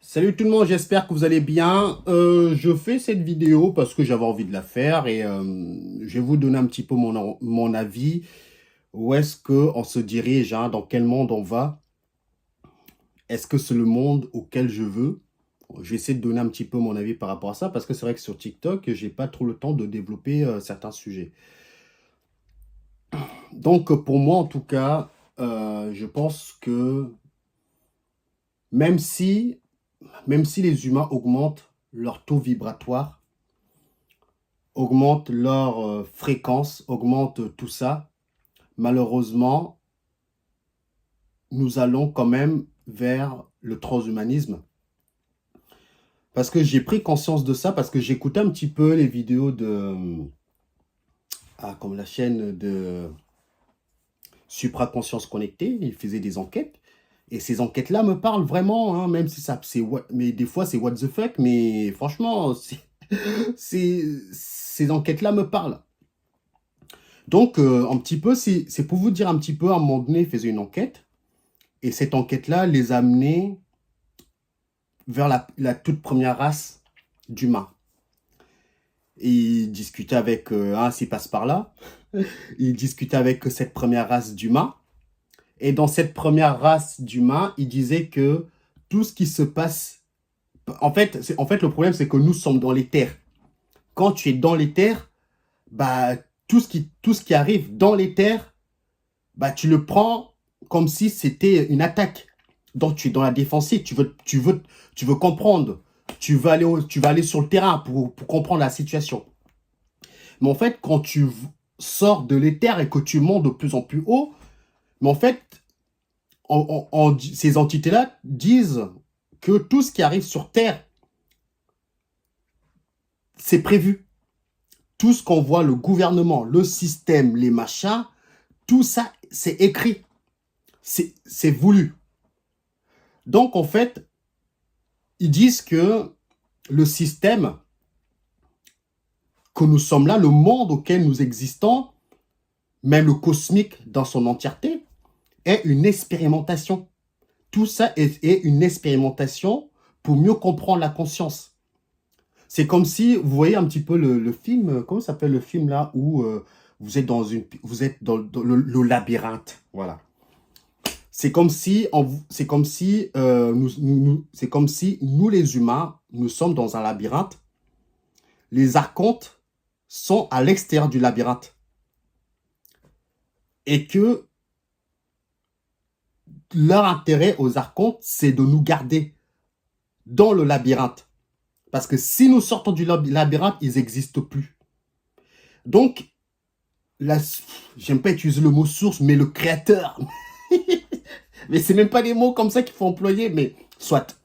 Salut tout le monde, j'espère que vous allez bien. Je fais cette vidéo parce que j'avais envie de la faire et je vais vous donner un petit peu mon avis. Où est-ce qu'on se dirige, hein, dans quel monde on va? Est-ce que c'est le monde auquel je veux? Je vais essayer de donner un petit peu mon avis par rapport à ça parce que c'est vrai que sur TikTok, j'ai pas trop le temps de développer certains sujets. Donc pour moi en tout cas, je pense que même si, même si les humains augmentent leur taux vibratoire, augmente leur fréquence, augmente tout ça, malheureusement, nous allons quand même vers le transhumanisme. Parce que j'ai pris conscience de ça, parce que j'écoutais un petit peu les vidéos de... comme la chaîne de Supraconscience Connectée, ils faisaient des enquêtes. Et ces enquêtes-là me parlent vraiment, hein, même si ça... mais des fois, c'est what the fuck, mais franchement, ces enquêtes-là me parlent. Donc, un petit peu, c'est pour vous dire un petit peu, à un moment donné, ils faisaient une enquête. Et cette enquête-là les a amenés vers la toute première race d'humains. Il discutait avec, s'il passe par là, il discutait avec cette première race d'humains. Et dans cette première race d'humains, il disait que tout ce qui se passe... En fait, le problème, c'est que nous sommes dans les terres. Quand tu es dans les terres, bah, tout ce qui arrive dans les terres, bah, tu le prends comme si c'était une attaque. Donc, tu es dans la défensive, tu veux comprendre, tu vas aller sur le terrain pour comprendre la situation. Mais en fait, quand tu sors de l'éther et que tu montes de plus en plus haut, mais en fait, ces entités-là disent que tout ce qui arrive sur Terre, c'est prévu. Tout ce qu'on voit, le gouvernement, le système, les machins, tout ça, c'est écrit. C'est voulu. Donc, en fait, ils disent que le système, que nous sommes là, le monde auquel nous existons, même le cosmique dans son entièreté, est une expérimentation. Tout ça est une expérimentation pour mieux comprendre la conscience. C'est comme si, vous voyez un petit peu le film, comment s'appelle le film là, où vous êtes dans le labyrinthe. Voilà. C'est comme si, c'est comme si nous les humains, nous sommes dans un labyrinthe. Les archontes sont à l'extérieur du labyrinthe. Et que leur intérêt aux archontes, c'est de nous garder dans le labyrinthe. Parce que si nous sortons du labyrinthe, ils n'existent plus. Donc, j'aime pas utiliser le mot source, mais le créateur. Mais c'est même pas des mots comme ça qu'il faut employer, mais soit.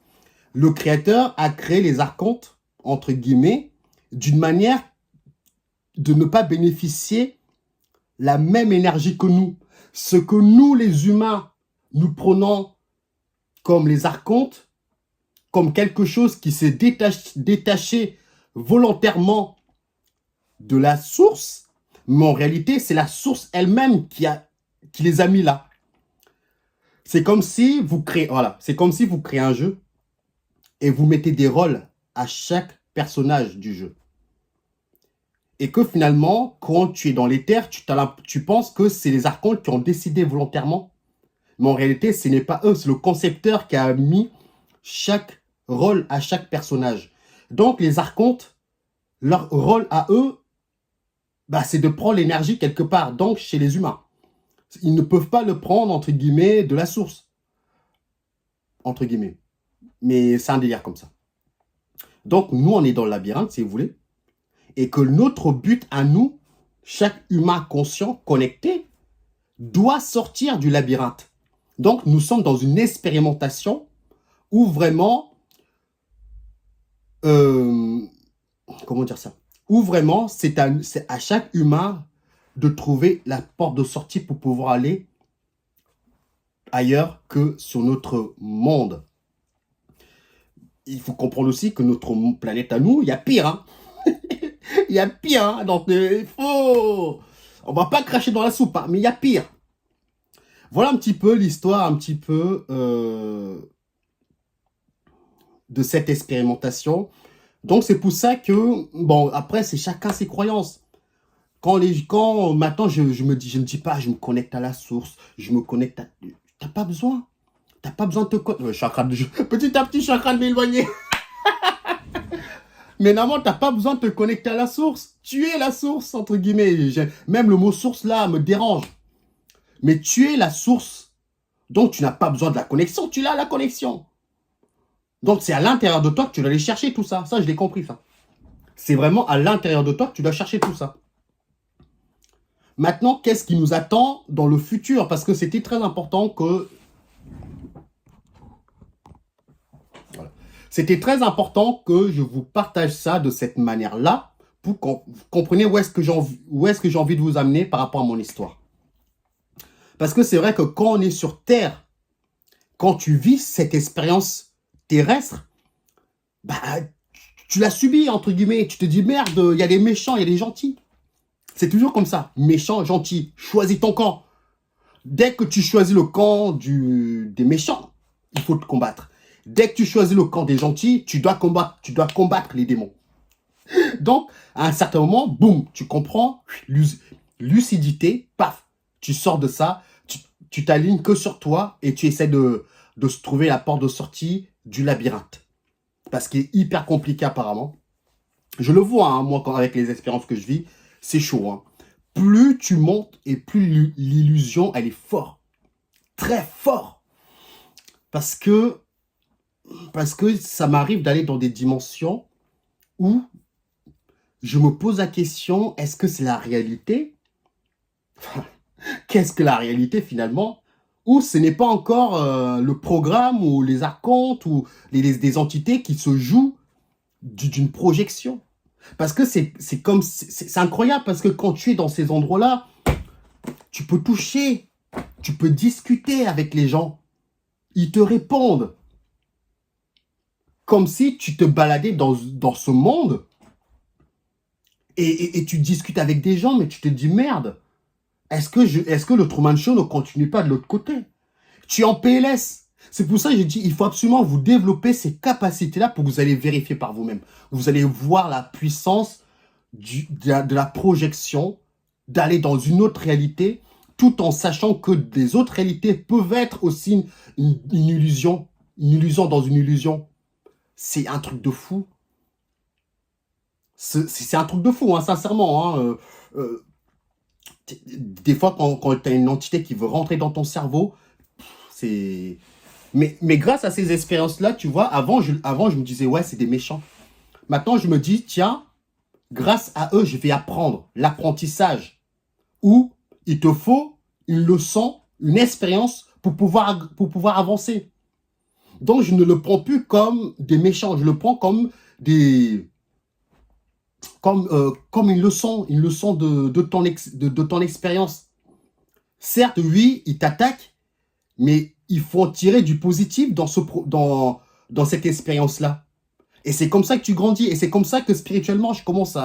Le créateur a créé les archontes, entre guillemets, d'une manière de ne pas bénéficier la même énergie que nous. Ce que nous, les humains, nous prenons comme les archontes, comme quelque chose qui s'est détaché volontairement de la source, mais en réalité, c'est la source elle-même qui les a mis là. C'est comme si vous créez, voilà, c'est comme si vous créez un jeu et vous mettez des rôles à chaque personnage du jeu. Et que finalement, quand tu es dans les terres, tu penses que c'est les archontes qui ont décidé volontairement. Mais en réalité, ce n'est pas eux, c'est le concepteur qui a mis chaque rôle à chaque personnage. Donc les archontes, leur rôle à eux, bah, c'est de prendre l'énergie quelque part, donc chez les humains. Ils ne peuvent pas le prendre, entre guillemets, de la source. Entre guillemets. Mais c'est un délire comme ça. Donc, nous, on est dans le labyrinthe, si vous voulez. Et que notre but à nous, chaque humain conscient, connecté, doit sortir du labyrinthe. Donc, nous sommes dans une expérimentation où vraiment... comment dire ça? Où vraiment, c'est à chaque humain de trouver la porte de sortie pour pouvoir aller ailleurs que sur notre monde. Il faut comprendre aussi que notre planète à nous, il y a pire. Hein. Il y a pire. Hein. Donc, il faut... On va pas cracher dans la soupe, hein, mais il y a pire. Voilà un petit peu l'histoire, un petit peu de cette expérimentation. Donc, c'est pour ça que, bon, après, c'est chacun ses croyances. Quand maintenant, je me dis, je ne dis pas, je me connecte à la source, je me connecte à... T'as pas besoin. T'as pas besoin de te connecter. Ouais, petit à petit, je suis en train de m'éloigner. Mais normalement, t'as pas besoin de te connecter à la source. Tu es la source, entre guillemets. Même le mot source, là, me dérange. Mais tu es la source. Donc, tu n'as pas besoin de la connexion. Tu l'as, la connexion. Donc, c'est à l'intérieur de toi que tu dois aller chercher tout ça. Ça, je l'ai compris, ça. C'est vraiment à l'intérieur de toi que tu dois chercher tout ça. Maintenant, qu'est-ce qui nous attend dans le futur? Parce que c'était très important que... Voilà. C'était très important que je vous partage ça de cette manière-là pour que vous compreniez où est-ce que j'ai envie de vous amener par rapport à mon histoire. Parce que c'est vrai que quand on est sur Terre, quand tu vis cette expérience terrestre, bah, tu l'as subi, entre guillemets. Tu te dis, merde, il y a des méchants, il y a des gentils. C'est toujours comme ça. Méchant, gentil. Choisis ton camp. Dès que tu choisis le camp des méchants, il faut te combattre. Dès que tu choisis le camp des gentils, tu dois combattre les démons. Donc, à un certain moment, boum, tu comprends, lucidité, paf, tu sors de ça, tu t'alignes que sur toi et tu essaies de se trouver la porte de sortie du labyrinthe. Parce qu'il est hyper compliqué apparemment. Je le vois, hein, moi, avec les expériences que je vis, c'est chaud. Hein. Plus tu montes et plus l'illusion, elle est forte. Très fort. Parce que ça m'arrive d'aller dans des dimensions où je me pose la question, est-ce que c'est la réalité? Qu'est-ce que la réalité finalement? Ou ce n'est pas encore le programme ou les archontes ou des entités qui se jouent d'une projection? Parce que c'est incroyable, parce que quand tu es dans ces endroits-là, tu peux toucher, tu peux discuter avec les gens. Ils te répondent. Comme si tu te baladais dans ce monde et tu discutes avec des gens, mais tu te dis merde, est-ce que le Truman Show ne continue pas de l'autre côté? Tu es en PLS. C'est pour ça que j'ai dit, il faut absolument vous développer ces capacités-là pour que vous allez vérifier par vous-même. Vous allez voir la puissance de la projection, d'aller dans une autre réalité, tout en sachant que des autres réalités peuvent être aussi une illusion dans une illusion. C'est un truc de fou. C'est un truc de fou, hein, sincèrement. Hein. Des fois, quand tu as une entité qui veut rentrer dans ton cerveau, c'est... Mais grâce à ces expériences-là, tu vois, avant, je me disais, ouais, c'est des méchants. Maintenant, je me dis, tiens, grâce à eux, je vais apprendre l'apprentissage. Où il te faut une leçon, une expérience pour pouvoir avancer. Donc, je ne le prends plus comme des méchants. Je le prends comme comme une leçon de ton expérience. Certes, oui, ils t'attaquent, mais il faut en tirer du positif dans cette expérience-là. Et c'est comme ça que tu grandis. Et c'est comme ça que spirituellement, je commence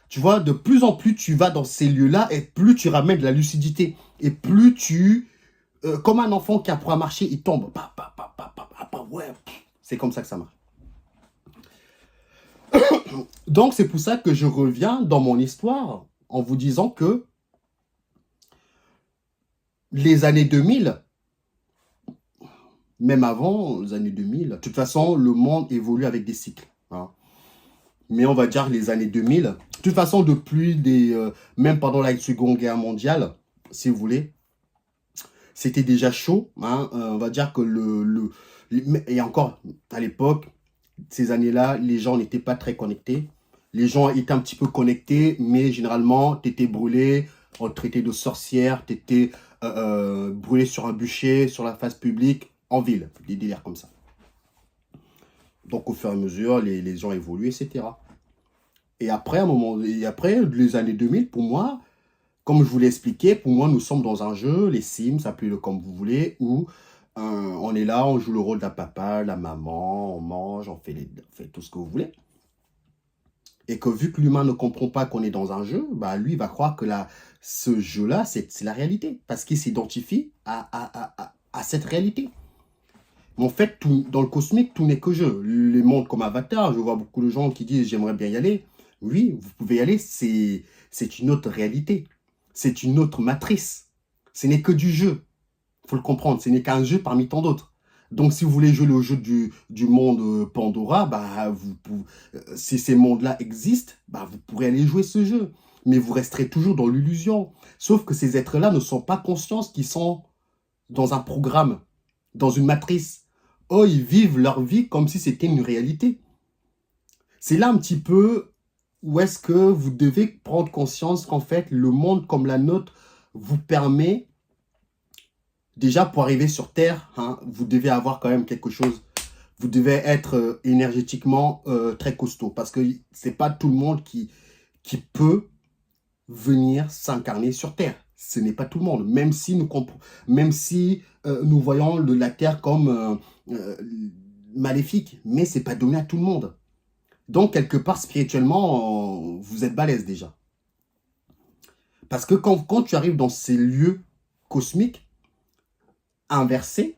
tu vois, de plus en plus tu vas dans ces lieux-là et plus tu ramènes de la lucidité. Et plus comme un enfant qui apprend à marcher, il tombe. Ouais, c'est comme ça que ça marche. Donc, c'est pour ça que je reviens dans mon histoire en vous disant que les années 2000, même avant les années 2000, de toute façon, le monde évolue avec des cycles. Hein. Mais on va dire les années 2000, de toute façon, même pendant la Seconde Guerre mondiale, si vous voulez, c'était déjà chaud. Hein. On va dire que et encore, à l'époque, ces années-là, les gens n'étaient pas très connectés. Les gens étaient un petit peu connectés, mais généralement, tu étais brûlé, on te traitait de sorcière, tu étais brûlé sur un bûcher, sur la face publique, en ville, des délires comme ça. Donc, au fur et à mesure, les gens évoluent, etc. Et après, les années 2000, pour moi, comme je vous l'ai expliqué, pour moi, nous sommes dans un jeu, les Sims, appelez-le comme vous voulez, où on est là, on joue le rôle d'un papa, la maman, on mange, on fait tout ce que vous voulez. Et que vu que l'humain ne comprend pas qu'on est dans un jeu, bah lui, il va croire que ce jeu-là, c'est la réalité. Parce qu'il s'identifie à cette réalité. Mais en fait, dans le cosmique, tout n'est que jeu. Les mondes comme Avatar, je vois beaucoup de gens qui disent j'aimerais bien y aller. Oui, vous pouvez y aller, c'est une autre réalité. C'est une autre matrice. Ce n'est que du jeu. Il faut le comprendre, ce n'est qu'un jeu parmi tant d'autres. Donc, si vous voulez jouer le jeu du monde Pandora, bah, si ces mondes-là existent, bah, vous pourrez aller jouer ce jeu. Mais vous resterez toujours dans l'illusion. Sauf que ces êtres-là ne sont pas conscients qu'ils sont dans un programme, dans une matrice. Oh, ils vivent leur vie comme si c'était une réalité. C'est là un petit peu où est-ce que vous devez prendre conscience qu'en fait, le monde comme la nôtre vous permet, déjà pour arriver sur Terre, hein, vous devez avoir quand même quelque chose. Vous devez être énergétiquement très costaud parce que c'est pas tout le monde qui peut venir s'incarner sur Terre. Ce n'est pas tout le monde, même si nous voyons la Terre comme maléfique, mais c'est pas donné à tout le monde. Donc, quelque part, spirituellement, vous êtes balèze déjà. Parce que quand tu arrives dans ces lieux cosmiques inversés,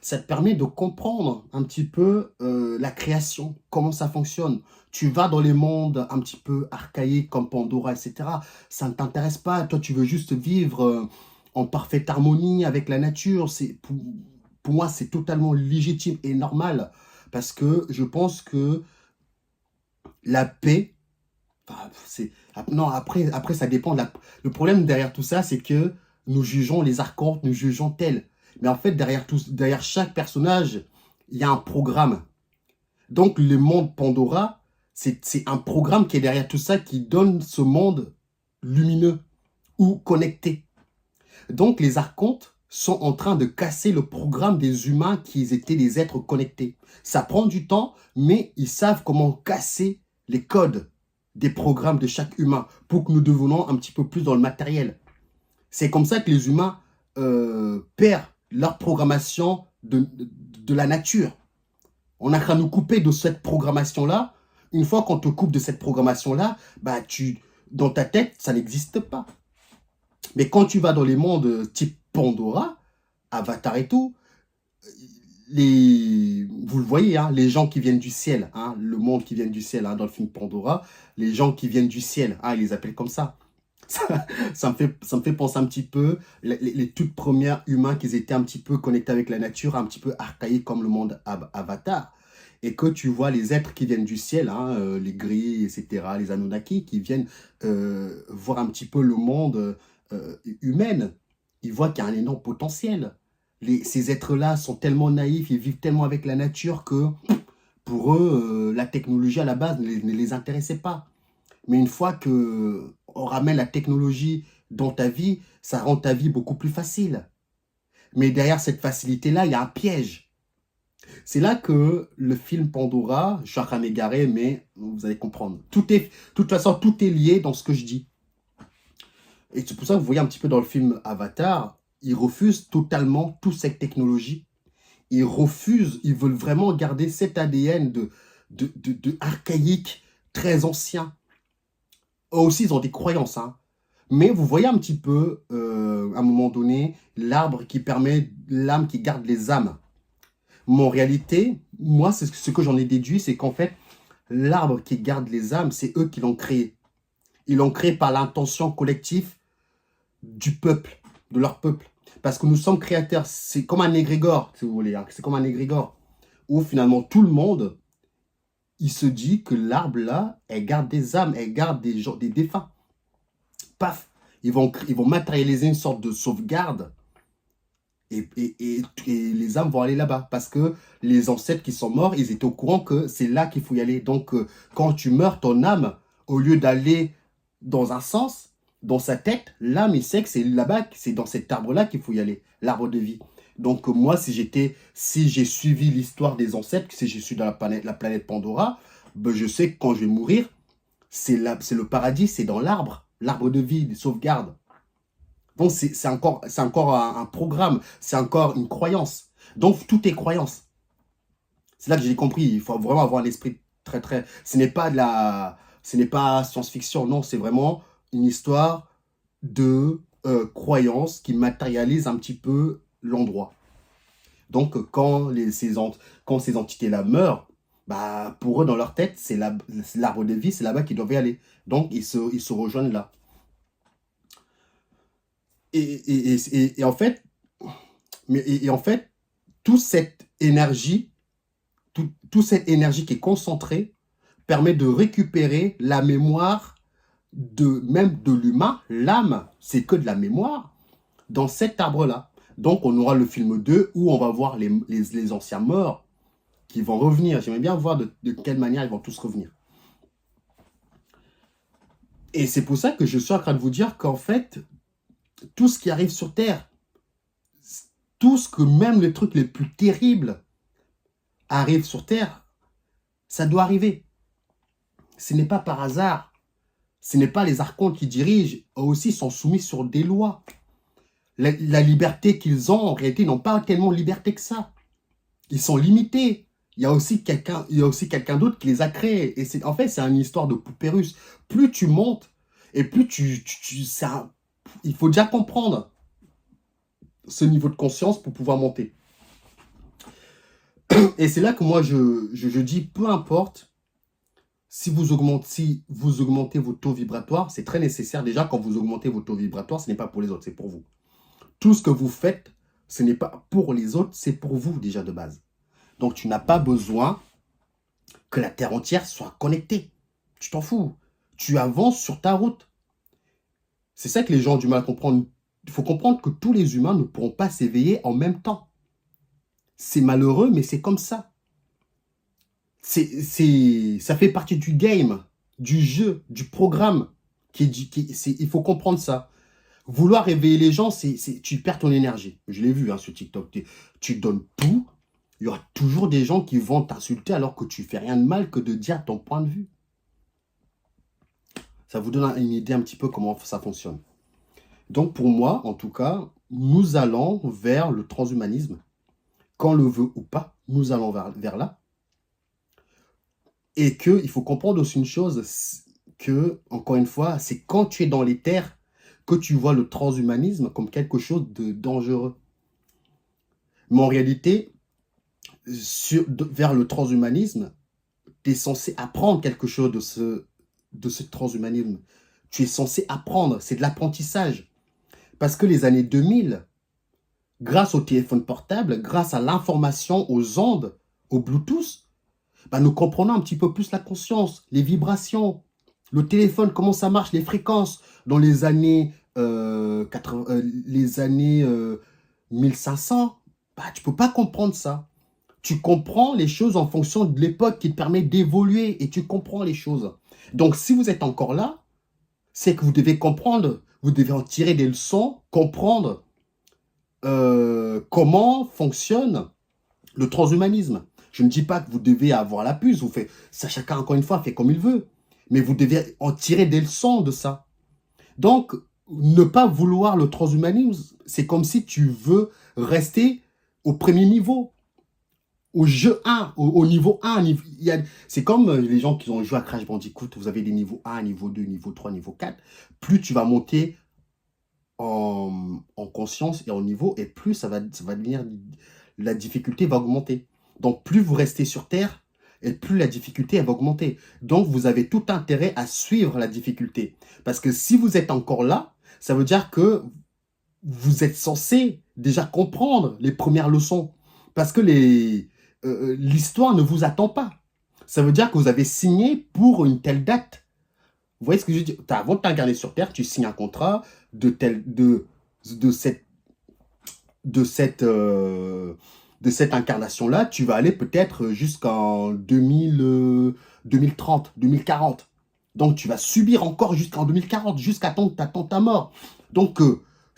ça te permet de comprendre un petit peu la création, comment ça fonctionne. Tu vas dans les mondes un petit peu archaïques comme Pandora, etc. Ça ne t'intéresse pas. Toi, tu veux juste vivre en parfaite harmonie avec la nature. Pour moi, c'est totalement légitime et normal parce que je pense que la paix, enfin, non, après, ça dépend. Le problème derrière tout ça, c'est que nous jugeons les archontes, nous jugeons tels. Mais en fait, derrière chaque personnage, il y a un programme. Donc, le monde Pandora, c'est un programme qui est derrière tout ça, qui donne ce monde lumineux ou connecté. Donc, les archontes sont en train de casser le programme des humains qui étaient des êtres connectés. Ça prend du temps, mais ils savent comment casser les codes des programmes de chaque humain pour que nous devenions un petit peu plus dans le matériel. C'est comme ça que les humains perdent leur programmation de la nature. On a qu'à nous couper de cette programmation-là. Une fois qu'on te coupe de cette programmation-là, bah dans ta tête, ça n'existe pas. Mais quand tu vas dans les mondes type Pandora, Avatar et tout, vous le voyez, hein, les gens qui viennent du ciel, hein, le monde qui vient du ciel, hein, dans le film Pandora, les gens qui viennent du ciel, hein, ils les appellent comme ça. Ça me fait penser un petit peu les toutes premières humains qui étaient un petit peu connectés avec la nature, un petit peu archaïques comme le monde Avatar. Et que tu vois les êtres qui viennent du ciel, hein, les gris, etc., les Anunnaki, qui viennent voir un petit peu le monde humain. Ils voient qu'il y a un énorme potentiel. Ces êtres-là sont tellement naïfs, ils vivent tellement avec la nature que pour eux, la technologie à la base ne les intéressait pas. Mais une fois que on ramène la technologie dans ta vie, ça rend ta vie beaucoup plus facile. Mais derrière cette facilité-là, il y a un piège. C'est là que le film Pandora, je suis en train de m'égarer, mais vous allez comprendre. De toute façon, tout est lié dans ce que je dis. Et c'est pour ça que vous voyez un petit peu dans le film Avatar, ils refusent totalement toute cette technologie. Ils refusent, ils veulent vraiment garder cet ADN de archaïque, très ancien. Eux aussi, ils ont des croyances, hein. Mais vous voyez un petit peu, à un moment donné, l'arbre qui permet l'âme qui garde les âmes. Mais en réalité, moi, c'est ce que j'en ai déduit, c'est qu'en fait, l'arbre qui garde les âmes, c'est eux qui l'ont créé. Ils l'ont créé par l'intention collective du peuple, de leur peuple. Parce que nous sommes créateurs. C'est comme un égrégore, si vous voulez. Hein. C'est comme un égrégore. Où finalement, tout le monde, il se dit que l'arbre là, elle garde des âmes, elle garde des défunts. Paf, ils vont matérialiser une sorte de sauvegarde et les âmes vont aller là-bas parce que les ancêtres qui sont morts, ils étaient au courant que c'est là qu'il faut y aller. Donc, quand tu meurs, ton âme, au lieu d'aller dans un sens, dans sa tête, l'âme, il sait que c'est là-bas, c'est dans cet arbre-là qu'il faut y aller, l'arbre de vie. Donc, moi, si j'ai suivi l'histoire des ancêtres, si je suis dans la planète Pandora, ben, je sais que quand je vais mourir, c'est le paradis, c'est dans l'arbre de vie, des sauvegardes. Donc, c'est encore un programme, c'est encore une croyance. Donc, tout est croyance. C'est là que j'ai compris, il faut vraiment avoir un esprit très... Ce n'est pas science-fiction, non, c'est vraiment une histoire de croyance qui matérialise un petit peu l'endroit. Donc, quand ces entités-là meurent, bah, pour eux, dans leur tête, c'est l'arbre de vie, c'est là-bas qu'ils doivent y aller. Donc, ils se rejoignent là. Et en fait, en fait, toute cette énergie, toute cette énergie qui est concentrée permet de récupérer la mémoire même de l'humain. L'âme, c'est que de la mémoire dans cet arbre-là. Donc, on aura le film 2 où on va voir les anciens morts qui vont revenir. J'aimerais bien voir de quelle manière ils vont tous revenir. Et c'est pour ça que je suis en train de vous dire qu'en fait, tout ce qui arrive sur Terre, tout ce que même les trucs les plus terribles arrivent sur Terre, ça doit arriver. Ce n'est pas par hasard. Ce n'est pas les archontes qui dirigent, eux aussi sont soumis sur des lois. La liberté qu'ils ont, en réalité, ils n'ont pas tellement de liberté que ça. Ils sont limités. Il y a aussi quelqu'un d'autre qui les a créés. Et en fait, c'est une histoire de poupée russe. Plus tu montes, et plus il faut déjà comprendre ce niveau de conscience pour pouvoir monter. Et c'est là que moi, je dis, peu importe, si vous augmentez vos taux vibratoires, c'est très nécessaire. Déjà, quand vous augmentez vos taux vibratoires, ce n'est pas pour les autres, c'est pour vous. Tout ce que vous faites, ce n'est pas pour les autres, c'est pour vous déjà de base. Donc, tu n'as pas besoin que la Terre entière soit connectée. Tu t'en fous. Tu avances sur ta route. C'est ça que les gens ont du mal à comprendre. Il faut comprendre que tous les humains ne pourront pas s'éveiller en même temps. C'est malheureux, mais c'est comme ça. Ça fait partie du game, du jeu, du programme. Il faut comprendre ça. Vouloir réveiller les gens, tu perds ton énergie. Je l'ai vu sur TikTok. Tu donnes tout. Il y aura toujours des gens qui vont t'insulter alors que tu fais rien de mal que de dire ton point de vue. Ça vous donne une idée un petit peu comment ça fonctionne. Donc pour moi, en tout cas, nous allons vers le transhumanisme. Qu'on le veut ou pas, nous allons vers là. Et qu'il faut comprendre aussi une chose, que, encore une fois, c'est quand tu es dans les terres que tu vois le transhumanisme comme quelque chose de dangereux. Mais en réalité, vers le transhumanisme, tu es censé apprendre quelque chose de ce transhumanisme. Tu es censé apprendre, c'est de l'apprentissage. Parce que les années 2000, grâce au téléphone portable, grâce à l'information, aux ondes, au Bluetooth, bah, nous comprenons un petit peu plus la conscience, les vibrations, le téléphone, comment ça marche, les fréquences. Dans les années, 1500, bah, tu ne peux pas comprendre ça. Tu comprends les choses en fonction de l'époque qui te permet d'évoluer et tu comprends les choses. Donc, si vous êtes encore là, c'est que vous devez comprendre, vous devez en tirer des leçons, comprendre comment fonctionne le transhumanisme. Je ne dis pas que vous devez avoir la puce, ça, chacun, encore une fois, fait comme il veut. Mais vous devez en tirer des leçons de ça. Donc, ne pas vouloir le transhumanisme, c'est comme si tu veux rester au premier niveau. Au jeu 1, au niveau 1. C'est comme les gens qui ont joué à Crash Bandicoot. Vous avez des niveaux 1, niveau 2, niveau 3, niveau 4. Plus tu vas monter en conscience et en niveau, et plus ça va devenir... La difficulté va augmenter. Donc, plus vous restez sur Terre, et plus la difficulté elle va augmenter. Donc, vous avez tout intérêt à suivre la difficulté. Parce que si vous êtes encore là, ça veut dire que vous êtes censé déjà comprendre les premières leçons. Parce que l'histoire ne vous attend pas. Ça veut dire que vous avez signé pour une telle date. Vous voyez ce que je veux dire? Avant de t'incarner sur Terre, tu signes un contrat de cette incarnation-là, tu vas aller peut-être jusqu'en 2030, 2040. Donc, tu vas subir encore jusqu'en 2040, jusqu'à ta mort. Donc,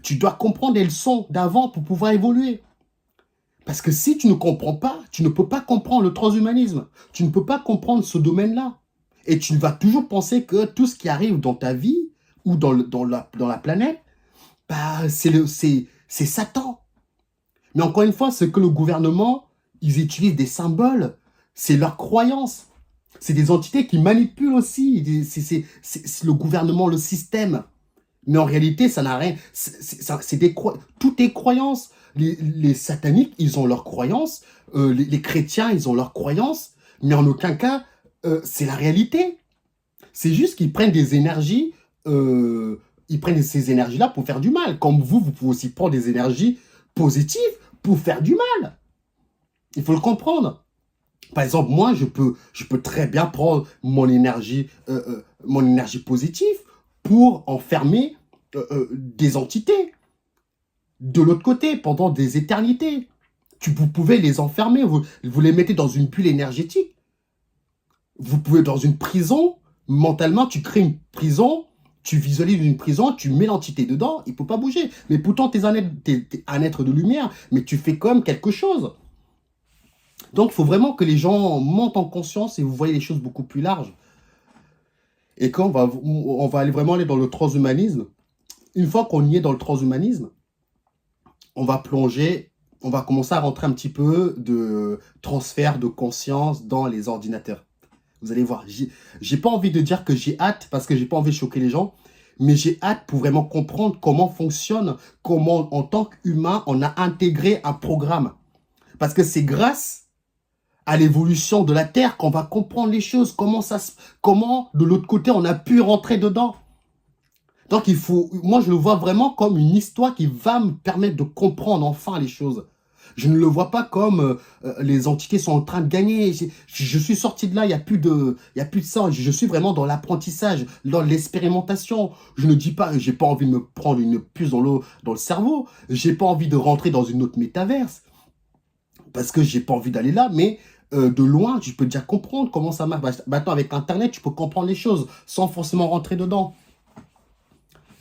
tu dois comprendre les leçons d'avant pour pouvoir évoluer. Parce que si tu ne comprends pas, tu ne peux pas comprendre le transhumanisme. Tu ne peux pas comprendre ce domaine-là. Et tu vas toujours penser que tout ce qui arrive dans ta vie ou dans la planète, bah, c'est Satan. Mais encore une fois, c'est que le gouvernement, ils utilisent des symboles. C'est leur croyance. C'est des entités qui manipulent aussi. C'est le gouvernement, le système. Mais en réalité, ça n'a rien. Tout est croyance. Les sataniques, ils ont leurs croyances. Les chrétiens, ils ont leurs croyances. Mais en aucun cas, c'est la réalité. C'est juste qu'ils prennent des énergies, ils prennent ces énergies-là pour faire du mal. Comme vous pouvez aussi prendre des énergies positives pour faire du mal. Il faut le comprendre. Par exemple, moi, je peux très bien prendre mon énergie positive pour enfermer des entités de l'autre côté pendant des éternités. Vous pouvez les enfermer, vous les mettez dans une bulle énergétique. Vous pouvez, dans une prison, mentalement, tu crées une prison, tu visualises une prison, tu mets l'entité dedans, il ne peut pas bouger. Mais pourtant, tu es un être de lumière, mais tu fais quand même quelque chose. Donc, il faut vraiment que les gens montent en conscience et vous voyez les choses beaucoup plus larges. Et quand on va aller vraiment aller dans le transhumanisme, une fois qu'on y est dans le transhumanisme, on va plonger, on va commencer à rentrer un petit peu de transfert de conscience dans les ordinateurs. Vous allez voir, j'ai pas envie de dire que j'ai hâte parce que j'ai pas envie de choquer les gens, mais j'ai hâte pour vraiment comprendre comment fonctionne, comment en tant qu'humain, on a intégré un programme. Parce que c'est grâce à l'évolution de la Terre qu'on va comprendre les choses, comment de l'autre côté on a pu rentrer dedans. Donc moi je le vois vraiment comme une histoire qui va me permettre de comprendre enfin les choses. Je ne le vois pas comme les entités sont en train de gagner. Je suis sorti de là, il n'y a plus de ça. Je suis vraiment dans l'apprentissage, dans l'expérimentation. Je ne dis pas, j'ai pas envie de me prendre une puce dans le cerveau. J'ai pas envie de rentrer dans une autre métaverse. Parce que j'ai pas envie d'aller là, mais de loin, je peux déjà comprendre comment ça marche. Maintenant, avec Internet, tu peux comprendre les choses sans forcément rentrer dedans.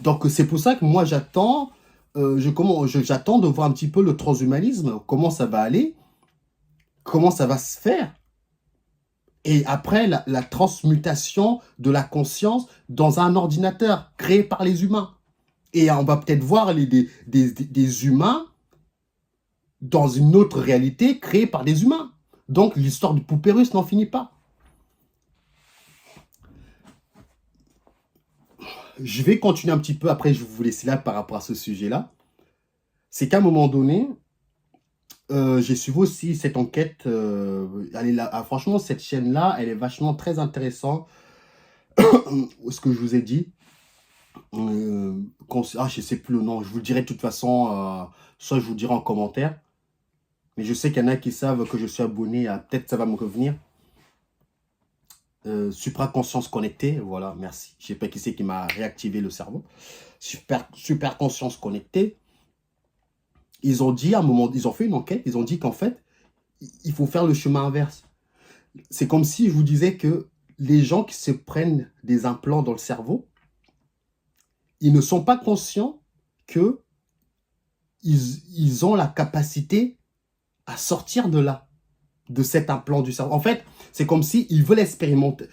Donc, c'est pour ça que moi, j'attends de voir un petit peu le transhumanisme, comment ça va aller, comment ça va se faire. Et après, la transmutation de la conscience dans un ordinateur créé par les humains. Et on va peut-être voir des humains dans une autre réalité créée par des humains. Donc, l'histoire du poupée russe n'en finit pas. Je vais continuer un petit peu, après je vais vous laisser là par rapport à ce sujet-là. C'est qu'à un moment donné, j'ai suivi aussi cette enquête. Franchement, cette chaîne-là, elle est vachement très intéressante. Ce que je vous ai dit. Je ne sais plus le nom. Je vous le dirai de toute façon, soit je vous le dirai en commentaire. Mais je sais qu'il y en a qui savent que je suis abonné à... Peut-être ça va me revenir. Supraconscience connectée, voilà, merci. Je ne sais pas qui c'est qui m'a réactivé le cerveau. Super conscience connectée. Ils ont dit à un moment, ils ont fait une enquête, ils ont dit qu'en fait, il faut faire le chemin inverse. C'est comme si je vous disais que les gens qui se prennent des implants dans le cerveau, ils ne sont pas conscients que ils ont la capacité à sortir de là, de cet implant du cerveau. En fait, c'est comme si ils veulent expérimenter,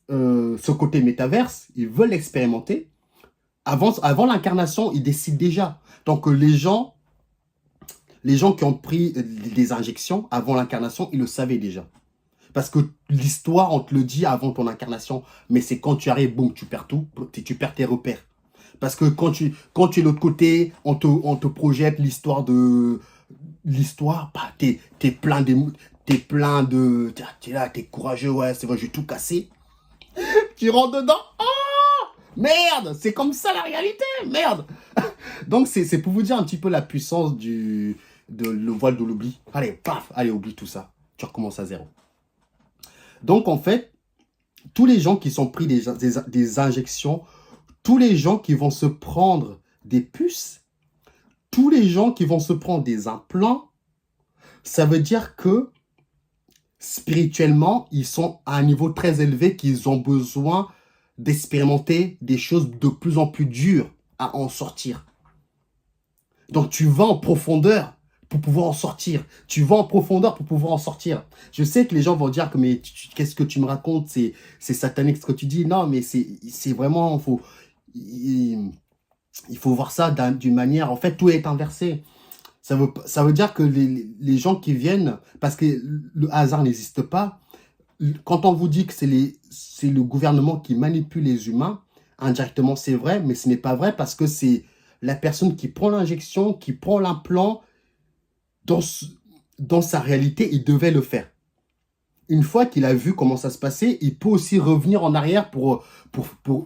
ce côté métaverse, ils veulent l'expérimenter. Avant l'incarnation, ils décident déjà. Donc les gens qui ont pris des injections avant l'incarnation, ils le savaient déjà. Parce que l'histoire, on te le dit avant ton incarnation, mais c'est quand tu arrives, boum, tu perds tout, tu perds tes repères. Parce que quand tu es de l'autre côté, on te projette l'histoire de... L'histoire, bah, t'es plein de... T'es là, t'es courageux, ouais, c'est vrai, j'ai tout cassé. Tu rentres dedans, oh merde, c'est comme ça la réalité, merde. Donc c'est pour vous dire un petit peu la puissance de le voile de l'oubli. Allez, paf, allez, oublie tout ça. Tu recommences à zéro. Donc en fait, tous les gens qui sont pris des injections, tous les gens qui vont se prendre des puces, tous les gens qui vont se prendre des implants, ça veut dire que spirituellement, ils sont à un niveau très élevé, qu'ils ont besoin d'expérimenter des choses de plus en plus dures à en sortir. Donc tu vas en profondeur pour pouvoir en sortir. Tu vas en profondeur pour pouvoir en sortir. Je sais que les gens vont dire que mais qu'est-ce que tu me racontes, c'est satanique ce que tu dis. Non, mais c'est vraiment, il faut voir ça d'une manière, en fait tout est inversé. Ça veut dire que les gens qui viennent, parce que le hasard n'existe pas, quand on vous dit que c'est le gouvernement qui manipule les humains, indirectement c'est vrai, mais ce n'est pas vrai parce que c'est la personne qui prend l'injection, qui prend l'implant, dans sa réalité, il devait le faire. Une fois qu'il a vu comment ça se passait, il peut aussi revenir en arrière pour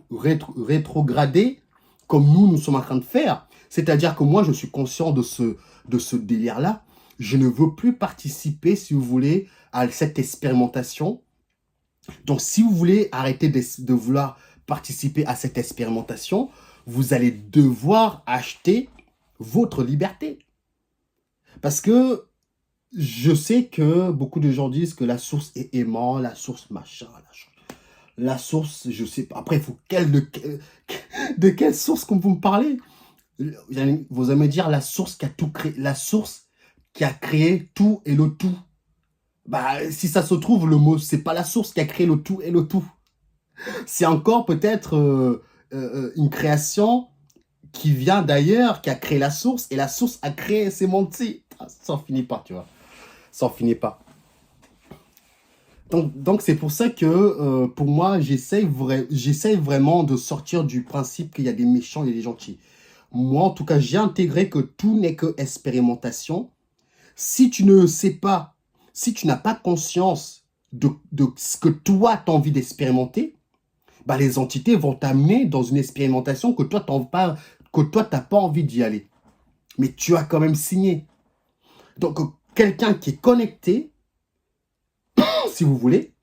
rétrograder, comme nous sommes en train de faire. C'est-à-dire que moi, je suis conscient de ce délire-là. Je ne veux plus participer, si vous voulez, à cette expérimentation. Donc, si vous voulez arrêter de vouloir participer à cette expérimentation, vous allez devoir acheter votre liberté. Parce que je sais que beaucoup de gens disent que la source est aimant, la source machin, la source, je sais pas. Après, il faut de quelle source qu'on vous me parlez? Vous allez me dire la source qui a tout créé, la source qui a créé tout et le tout. Bah, si ça se trouve, le mot, c'est pas la source qui a créé le tout et le tout. C'est encore peut-être une création qui vient d'ailleurs, qui a créé la source, et la source a créé sémantique. Ça n'en finit pas, tu vois. Ça n'en finit pas. Donc c'est pour ça que, pour moi, j'essaye vraiment de sortir du principe qu'il y a des méchants et des gentils. Moi, en tout cas, j'ai intégré que tout n'est que expérimentation. Si tu ne sais pas, si tu n'as pas conscience de ce que toi, tu as envie d'expérimenter, bah, les entités vont t'amener dans une expérimentation que toi, tu n'as pas envie d'y aller. Mais tu as quand même signé. Donc, quelqu'un qui est connecté, si vous voulez,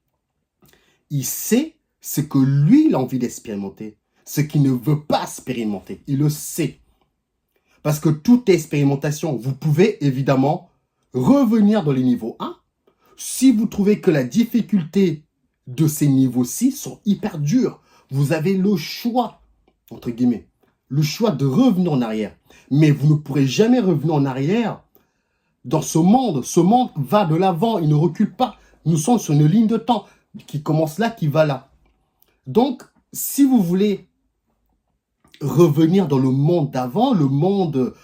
il sait ce que lui, il a envie d'expérimenter, ce qu'il ne veut pas expérimenter. Il le sait. Parce que toute expérimentation, vous pouvez évidemment revenir dans les niveaux 1. Si vous trouvez que la difficulté de ces niveaux-ci sont hyper durs, vous avez le choix, entre guillemets, le choix de revenir en arrière. Mais vous ne pourrez jamais revenir en arrière dans ce monde. Ce monde va de l'avant, il ne recule pas. Nous sommes sur une ligne de temps qui commence là, qui va là. Donc, si vous voulez revenir dans le monde d'avant, le monde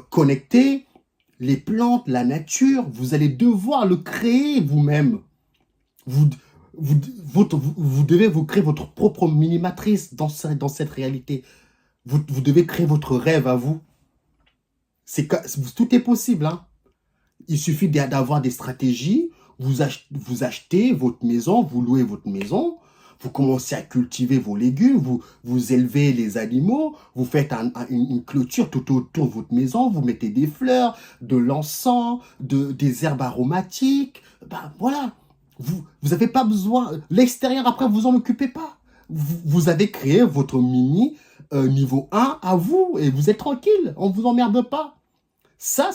connecté, les plantes, la nature, vous allez devoir le créer vous-même. Vous devez vous créer votre propre mini-matrice dans cette réalité. Vous devez créer votre rêve à vous. Tout est possible, hein. Il suffit d'avoir des stratégies. Vous achetez votre maison, vous louez votre maison, vous commencez à cultiver vos légumes, vous élevez les animaux, vous faites une clôture tout autour de votre maison, vous mettez des fleurs, de l'encens, des herbes aromatiques. Ben voilà, vous n'avez pas besoin. L'extérieur, après, vous en occupez pas. Vous avez créé votre mini niveau 1 à vous et vous êtes tranquille, on ne vous emmerde pas. Ça,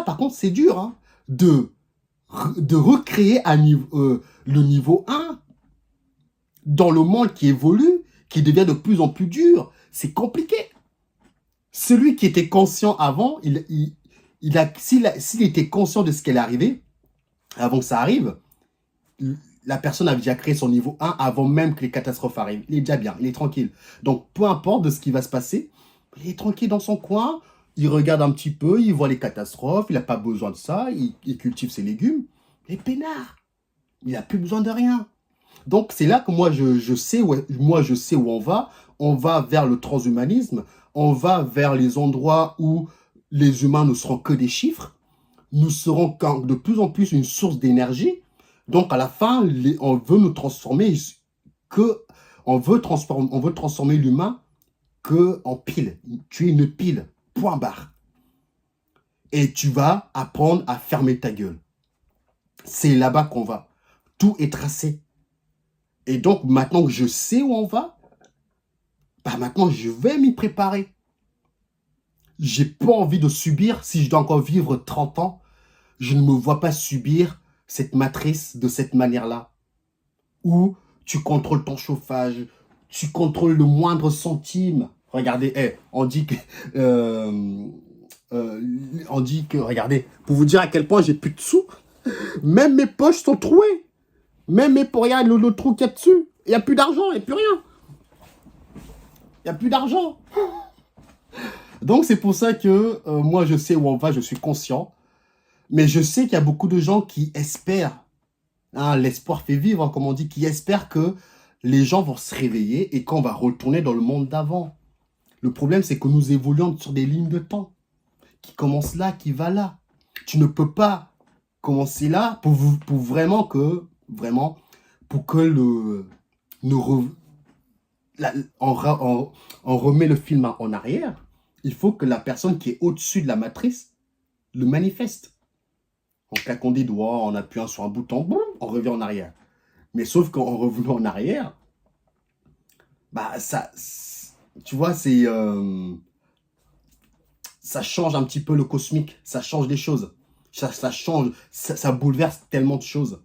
par contre, c'est dur, hein, de recréer le niveau 1 dans le monde qui évolue, qui devient de plus en plus dur. C'est compliqué. Celui qui était conscient avant, s'il était conscient de ce qui allait arriver, avant que ça arrive, la personne a déjà créé son niveau 1 avant même que les catastrophes arrivent. Il est déjà bien, il est tranquille. Donc, peu importe de ce qui va se passer, il est tranquille dans son coin, il regarde un petit peu, il voit les catastrophes, il n'a pas besoin de ça, il cultive ses légumes. Et peinard, il n'a plus besoin de rien. Donc, c'est là que moi, je sais où on va. On va vers le transhumanisme, on va vers les endroits où les humains ne seront que des chiffres. Nous serons de plus en plus une source d'énergie. Donc, à la fin, on veut nous transformer on veut transformer l'humain en pile. Tu es une pile. Point barre. Et tu vas apprendre à fermer ta gueule. C'est là-bas qu'on va. Tout est tracé. Et donc, maintenant que je sais où on va, bah maintenant, je vais m'y préparer. J'ai pas envie de subir. Si je dois encore vivre 30 ans, je ne me vois pas subir cette matrice de cette manière-là. Où tu contrôles ton chauffage, tu contrôles le moindre centime. Regardez, on dit que, regardez, pour vous dire à quel point j'ai plus de sous, même mes poches sont trouées. Même regarde le trou qu'il y a dessus. Il n'y a plus d'argent, il n'y a plus rien. Il n'y a plus d'argent. Donc, c'est pour ça que moi, je sais où on va, je suis conscient. Mais je sais qu'il y a beaucoup de gens qui espèrent, hein, l'espoir fait vivre, comme on dit, qui espèrent que les gens vont se réveiller et qu'on va retourner dans le monde d'avant. Le problème, c'est que nous évoluons sur des lignes de temps qui commencent là, qui va là. Tu ne peux pas commencer là pour vraiment pour que ne re- on remet le film en arrière. Il faut que la personne qui est au-dessus de la matrice le manifeste. En claquant des doigts, en appuyant sur un bouton, boum, on revient en arrière. Mais sauf qu'en revenant en arrière, bah ça, tu vois, ça change un petit peu le cosmique, ça change les choses, ça change, ça bouleverse tellement de choses.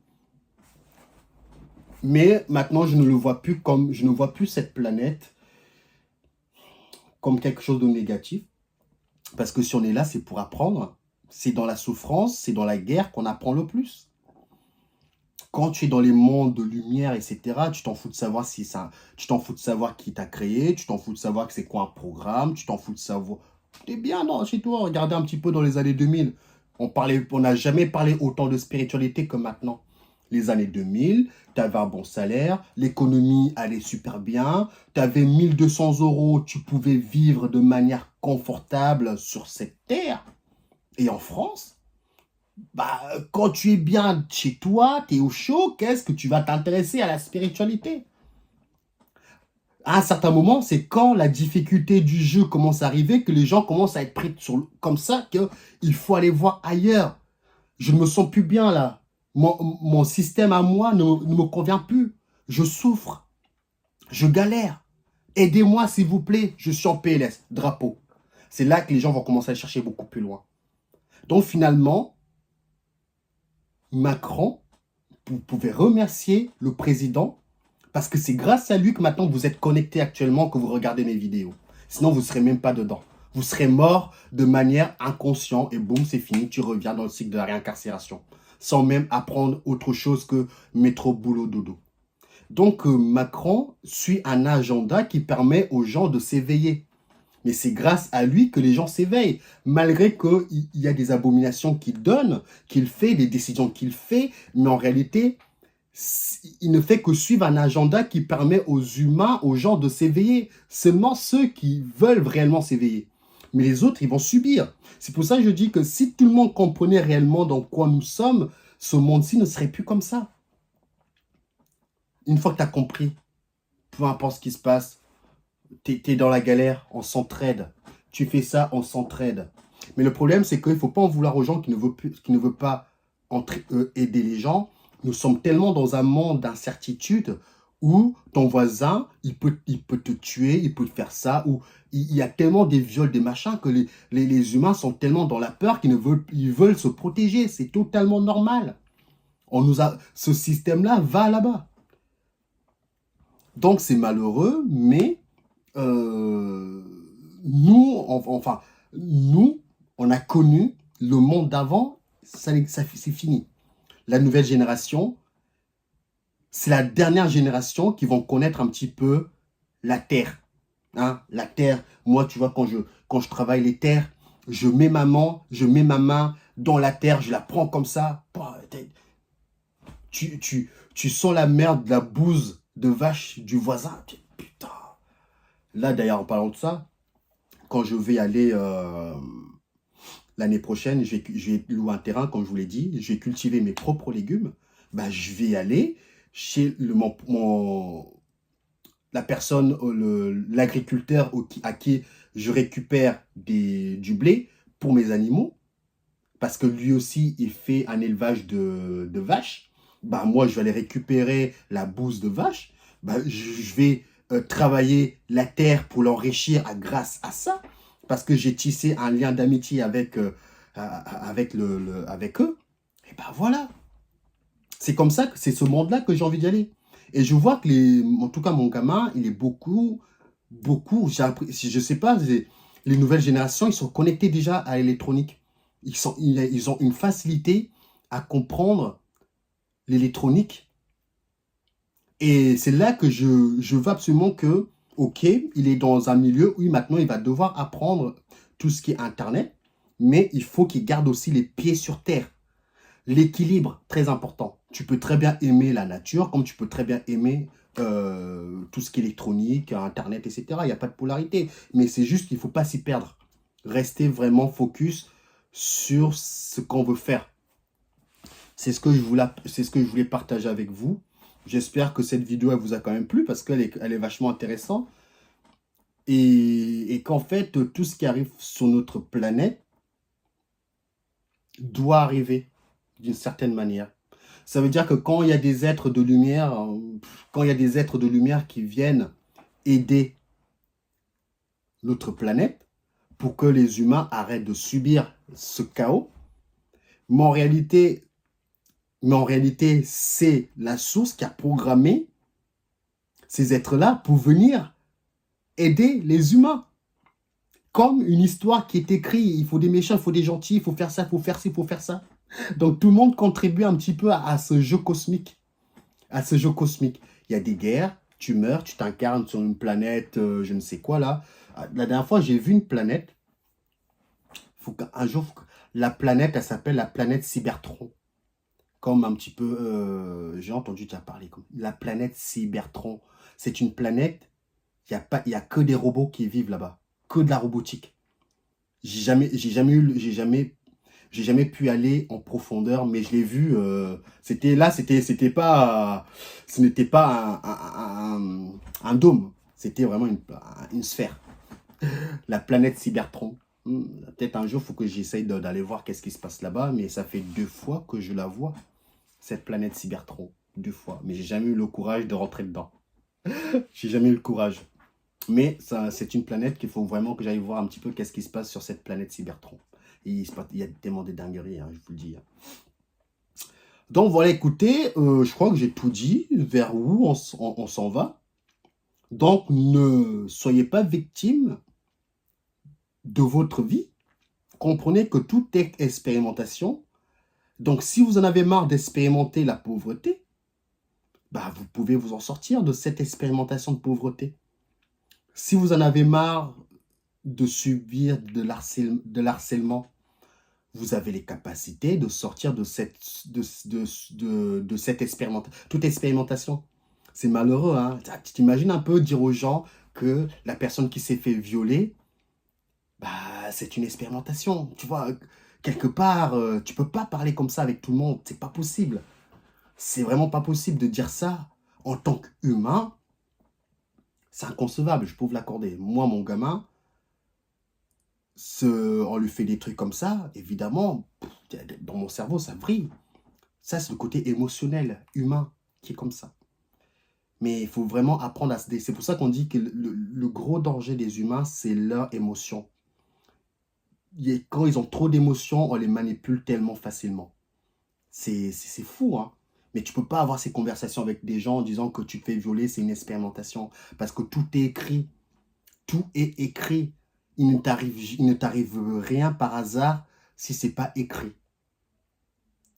Mais maintenant, je ne vois plus cette planète comme quelque chose de négatif, parce que si on est là, c'est pour apprendre. C'est dans la souffrance, c'est dans la guerre qu'on apprend le plus. Quand tu es dans les mondes de lumière, etc., tu t'en fous de savoir tu t'en fous de savoir qui t'a créé, tu t'en fous de savoir que c'est quoi un programme, tu t'en fous de savoir. T'es bien non, chez toi, regardez un petit peu dans les années 2000. On n'a jamais parlé autant de spiritualité que maintenant. Les années 2000, tu avais un bon salaire, l'économie allait super bien, tu avais 1 200 €, tu pouvais vivre de manière confortable sur cette terre. Et en France, bah, quand tu es bien chez toi, tu es au chaud, qu'est-ce que tu vas t'intéresser à la spiritualité? À un certain moment, c'est quand la difficulté du jeu commence à arriver que les gens commencent à être pris comme ça qu'il faut aller voir ailleurs. Je ne me sens plus bien là. Mon système à moi ne me convient plus. Je souffre. Je galère. Aidez-moi s'il vous plaît. Je suis en PLS. Drapeau. C'est là que les gens vont commencer à chercher beaucoup plus loin. Donc finalement, Macron, vous pouvez remercier le président parce que c'est grâce à lui que maintenant vous êtes connecté actuellement, que vous regardez mes vidéos. Sinon, vous ne serez même pas dedans. Vous serez mort de manière inconsciente et boum, c'est fini. Tu reviens dans le cycle de la réincarcération sans même apprendre autre chose que métro, boulot, dodo. Donc, Macron suit un agenda qui permet aux gens de s'éveiller. Mais c'est grâce à lui que les gens s'éveillent, malgré qu'il y a des abominations qu'il donne, qu'il fait, des décisions qu'il fait, mais en réalité, il ne fait que suivre un agenda qui permet aux humains, aux gens de s'éveiller. Seulement ceux qui veulent réellement s'éveiller. Mais les autres, ils vont subir. C'est pour ça que je dis que si tout le monde comprenait réellement dans quoi nous sommes, ce monde-ci ne serait plus comme ça. Une fois que tu as compris, peu importe ce qui se passe, tu es dans la galère, on s'entraide. Tu fais ça, on s'entraide. Mais le problème, c'est qu'il ne faut pas en vouloir aux gens qui ne veulent pas aider les gens. Nous sommes tellement dans un monde d'incertitude où ton voisin, il peut te tuer, il peut te faire ça, ou il y a tellement des viols, des machins, que les humains sont tellement dans la peur ils veulent se protéger. C'est totalement normal. Ce système-là va là-bas. Donc c'est malheureux, mais nous, on a connu le monde d'avant, c'est fini. La nouvelle génération, c'est la dernière génération qui vont connaître un petit peu la terre. Hein? La terre, moi, tu vois, quand je travaille les terres, je mets ma main dans la terre, je la prends comme ça. Tu sens la merde, la bouse de vache du voisin. Putain. Là, d'ailleurs, en parlant de ça, quand je vais aller l'année prochaine, je vais louer un terrain, comme je vous l'ai dit, je vais cultiver mes propres légumes. Bah, je vais aller chez la personne, l'agriculteur à qui je récupère du blé pour mes animaux, parce que lui aussi, il fait un élevage de vaches. Bah, moi, je vais aller récupérer la bouse de vache. Bah, je vais travailler la terre pour l'enrichir grâce à ça, parce que j'ai tissé un lien d'amitié avec eux. Et ben voilà. C'est comme ça, que c'est ce monde-là que j'ai envie d'y aller. Et je vois que, en tout cas, mon gamin, il est beaucoup, je sais pas, les nouvelles générations, ils sont connectés déjà à l'électronique. Ils ont une facilité à comprendre l'électronique. Et c'est là que je veux absolument que, ok, il est dans un milieu où maintenant il va devoir apprendre tout ce qui est Internet, mais il faut qu'il garde aussi les pieds sur terre. L'équilibre, très important. Tu peux très bien aimer la nature, comme tu peux très bien aimer tout ce qui est électronique, Internet, etc. Il n'y a pas de polarité. Mais c'est juste qu'il ne faut pas s'y perdre. Rester vraiment focus sur ce qu'on veut faire. C'est ce que je voulais partager avec vous. J'espère que cette vidéo elle vous a quand même plu parce elle est vachement intéressante. Et qu'en fait, tout ce qui arrive sur notre planète doit arriver d'une certaine manière. Ça veut dire que quand il y a des êtres de lumière, qui viennent aider notre planète pour que les humains arrêtent de subir ce chaos, mais en réalité, c'est la source qui a programmé ces êtres-là pour venir aider les humains. Comme une histoire qui est écrite, il faut des méchants, il faut des gentils, il faut faire ça, il faut faire ci, il faut faire ça. Donc tout le monde contribue un petit peu à ce jeu cosmique. Il y a des guerres, tu meurs, tu t'incarnes sur une planète, je ne sais quoi là. La dernière fois, j'ai vu une planète. La planète, elle s'appelle la planète Cybertron. Comme un petit peu, j'ai entendu déjà parler. La planète Cybertron. C'est une planète, il y a que des robots qui vivent là-bas. Que de la robotique. J'ai jamais pu aller en profondeur, mais je l'ai vu. Ce n'était pas un dôme. C'était vraiment une sphère. La planète Cybertron. Peut-être un jour, il faut que j'essaye d'aller voir qu'est-ce qui se passe là-bas, mais ça fait 2 fois que je la vois, cette planète Cybertron. 2 fois. Mais j'ai jamais eu le courage de rentrer dedans. J'ai jamais eu le courage. Mais c'est une planète qu'il faut vraiment que j'aille voir un petit peu qu'est-ce qui se passe sur cette planète Cybertron. Il y a tellement de dingueries, hein, je vous le dis. Donc voilà, écoutez, je crois que j'ai tout dit, vers où on s'en va. Donc ne soyez pas victime de votre vie. Comprenez que tout est expérimentation. Donc si vous en avez marre d'expérimenter la pauvreté, bah, vous pouvez vous en sortir de cette expérimentation de pauvreté. Si vous en avez marre de subir de l'harcèlement, vous avez les capacités de sortir de cette expérimentation. Toute expérimentation, c'est malheureux. Hein? Tu t'imagines un peu dire aux gens que la personne qui s'est fait violer, bah, c'est une expérimentation. Tu vois, quelque part, tu peux pas parler comme ça avec tout le monde. C'est pas possible. C'est vraiment pas possible de dire ça en tant qu'humain. C'est inconcevable, je peux vous l'accorder. Moi, mon gamin, on lui fait des trucs comme ça, évidemment, dans mon cerveau, ça brille. Ça, c'est le côté émotionnel, humain, qui est comme ça. Mais il faut vraiment apprendre à se... C'est pour ça qu'on dit que le gros danger des humains, c'est leur émotion. Quand ils ont trop d'émotions, on les manipule tellement facilement. C'est fou, hein. Mais tu peux pas avoir ces conversations avec des gens en disant que tu te fais violer, c'est une expérimentation. Parce que tout est écrit. Tout est écrit. Il ne t'arrive rien par hasard si c'est pas écrit.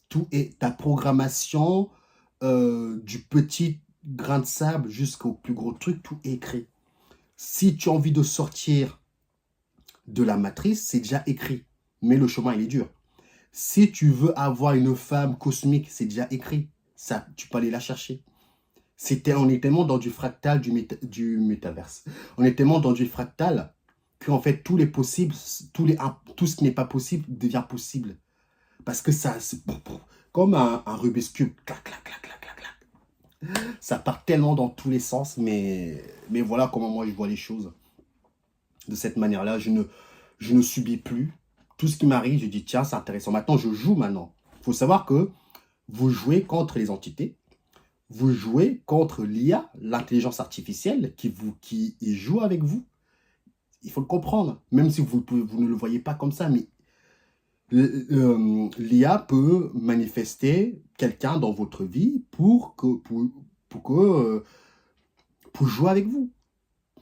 Tout est ta programmation, du petit grain de sable jusqu'au plus gros truc, tout est écrit. Si tu as envie de sortir de la matrice, c'est déjà écrit. Mais le chemin, il est dur. Si tu veux avoir une femme cosmique, c'est déjà écrit. Ça, tu peux aller la chercher. On est tellement dans du fractal du métaverse. On est tellement dans du fractal qu'en fait, tout ce qui n'est pas possible devient possible. Parce que ça, c'est comme un Rubik's Cube. Clac, clac, clac, clac, clac, clac. Ça part tellement dans tous les sens, mais voilà comment moi je vois les choses. De cette manière-là, je ne subis plus. Tout ce qui m'arrive, je dis, tiens, c'est intéressant. Maintenant, je joue maintenant. Il faut savoir que vous jouez contre les entités. Vous jouez contre l'IA, l'intelligence artificielle, qui joue avec vous. Il faut le comprendre. Même si vous ne le voyez pas comme ça, mais l'IA peut manifester quelqu'un dans votre vie pour jouer avec vous.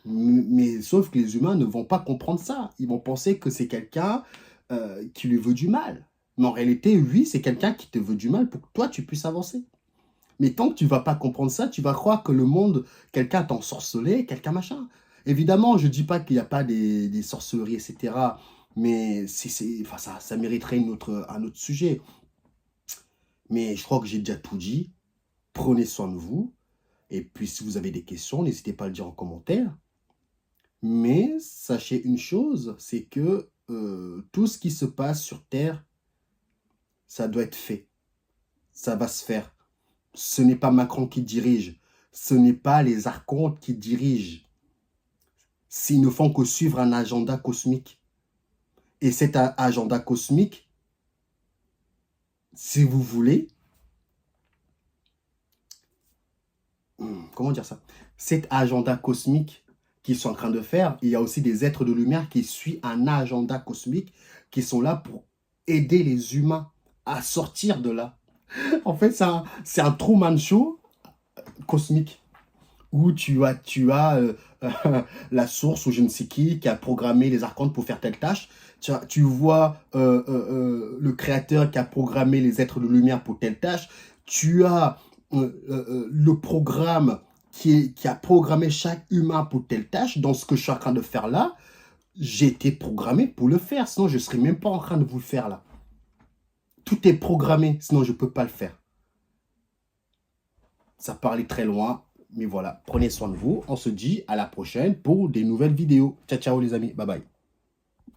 Mais sauf que les humains ne vont pas comprendre ça. Ils vont penser que c'est quelqu'un qui lui veut du mal. Mais en réalité, oui, c'est quelqu'un qui te veut du mal pour que toi, tu puisses avancer. Mais tant que tu ne vas pas comprendre ça, tu vas croire que le monde, quelqu'un t'a ensorcelé, quelqu'un machin. Évidemment, je ne dis pas qu'il n'y a pas des sorcelleries, etc. Mais ça mériterait un autre sujet. Mais je crois que j'ai déjà tout dit. Prenez soin de vous. Et puis, si vous avez des questions, n'hésitez pas à le dire en commentaire. Mais sachez une chose, c'est que tout ce qui se passe sur Terre, ça doit être fait. Ça va se faire. Ce n'est pas Macron qui dirige. Ce n'est pas les archontes qui dirigent. S'ils ne font que suivre un agenda cosmique. Et cet agenda cosmique, si vous voulez, comment dire ça? Cet agenda cosmique qu'ils sont en train de faire, il y a aussi des êtres de lumière qui suivent un agenda cosmique, qui sont là pour aider les humains à sortir de là. En fait, c'est un Truman Show cosmique où tu as la source ou je ne sais qui a programmé les archontes pour faire telle tâche. Tu vois le créateur qui a programmé les êtres de lumière pour telle tâche. Tu as le programme qui a programmé chaque humain pour telle tâche. Dans ce que je suis en train de faire là, j'ai été programmé pour le faire. Sinon, je ne serais même pas en train de vous le faire là. Tout est programmé, sinon je ne peux pas le faire. Ça parlait très loin, mais voilà. Prenez soin de vous. On se dit à la prochaine pour des nouvelles vidéos. Ciao, ciao les amis. Bye bye.